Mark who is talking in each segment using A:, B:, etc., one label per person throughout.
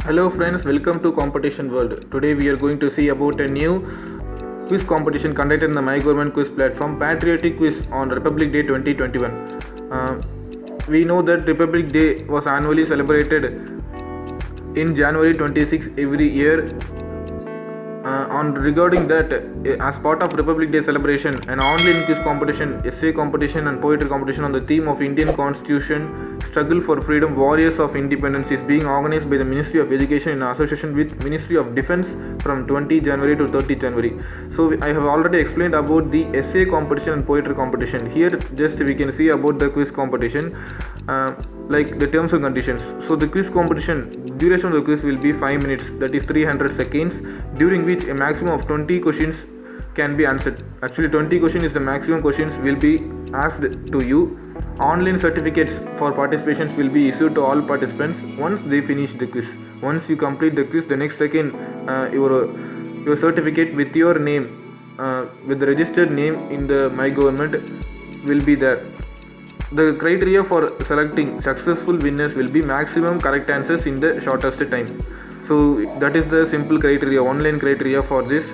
A: Hello friends, welcome to Competition World. Today we are going to see about a new quiz competition conducted in the My Government Quiz platform, Patriotic Quiz on Republic Day 2021. We know that Republic Day was annually celebrated in January 26 every year. Regarding that, as part of Republic Day celebration, an online quiz competition, essay competition and poetry competition on the theme of Indian Constitution, struggle for freedom, warriors of independence is being organized by the Ministry of Education in association with Ministry of Defence from 20 January to 30 January. So I have already explained about the essay competition and poetry competition. Here just we can see about the quiz competition, like the terms and conditions. So the quiz competition, duration of the quiz will be 5 minutes, that is 300 seconds, during which a maximum of 20 questions can be answered. Actually 20 questions is the maximum questions will be asked to you. Online certificates for participations will be issued to all participants once they finish the quiz. Once you complete the quiz, the next second your certificate with your name, with the registered name in the My Government will be there. The criteria for selecting successful winners will be maximum correct answers in the shortest time. So that is the simple criteria, online criteria for this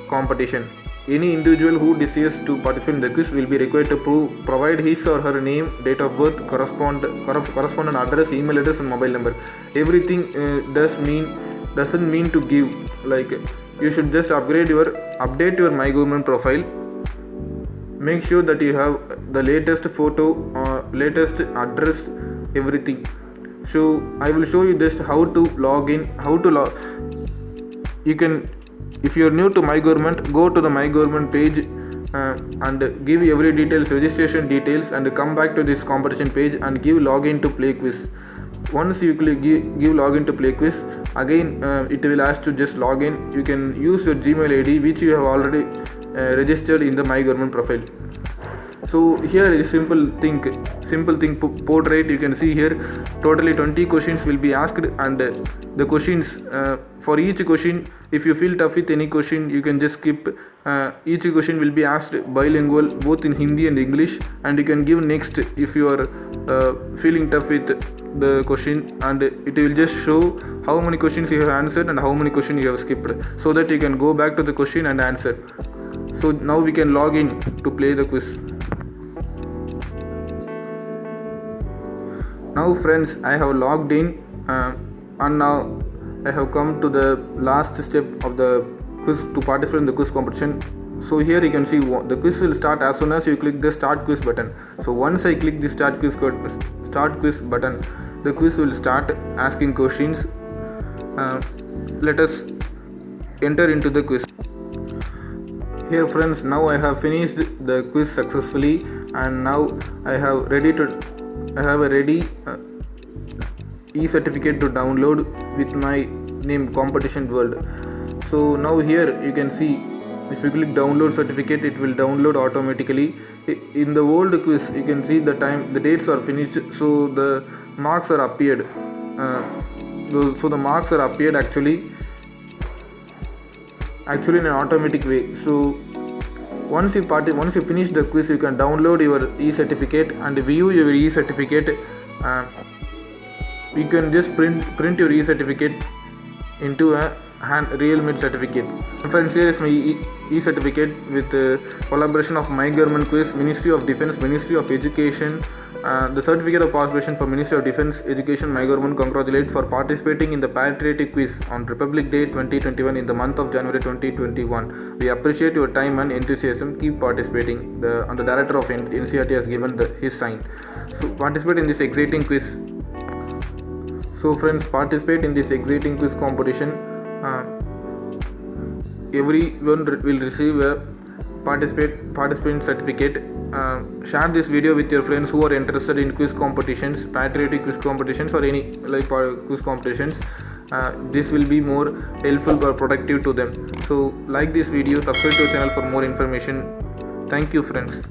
A: competition. Any individual who desires to participate in the quiz will be required to provide his or her name, date of birth, correspondent address, email address and mobile number. Everything doesn't mean to give, like you should just update your My Government profile. Make sure that you have the latest photo, latest address, everything. So I will show you just how to log in, you can, if you are new to My Government, go to the My Government page and give every details, registration details, and come back to this competition page and give login to play quiz. Once you click give login to play quiz, again it will ask to just log in. You can use your Gmail ID which you have already registered in the My Government profile. So here is simple thing portrait. You can see here totally 20 questions will be asked, and the questions for each question, if you feel tough with any question, you can just skip. Each question will be asked bilingual, both in Hindi and English, and you can give next if you are feeling tough with the question, and it will just show how many questions you have answered and how many questions you have skipped, so that you can go back to the question and answer. So now we can log in to play the quiz. Now friends, I have logged in and now I have come to the last step of the quiz to participate in the quiz competition. So here you can see the quiz will start as soon as you click the start quiz button. So once I click the start quiz button, the quiz will start asking questions. Let us enter into the quiz. Here friends, now I have finished the quiz successfully, and now I have a ready e-certificate to download with my name Competition World. So now here you can see, if you click download certificate, it will download automatically. In the old quiz you can see the dates are finished, so the marks are appeared. So the marks are appeared actually in an automatic way. So once you finish the quiz, you can download your e-certificate and view your e-certificate. You can just print your e-certificate into a real made certificate. Friends, here is my e-certificate with collaboration of My Government Quiz, Ministry of Defence, Ministry of Education. The certificate of participation for Ministry of Defence, Education, My Government congratulate for participating in the Patriotic Quiz on Republic Day 2021 in the month of January 2021. We appreciate your time and enthusiasm. Keep participating. The director of NCERT has given his sign. So participate in this exciting quiz. So friends, participate in this exciting quiz competition. Everyone will receive a participant certificate. Share this video with your friends who are interested in quiz competitions, patriotic quiz competitions, or any quiz competitions. This will be more helpful or productive to them. So like this video, subscribe to the channel for more information. Thank you friends.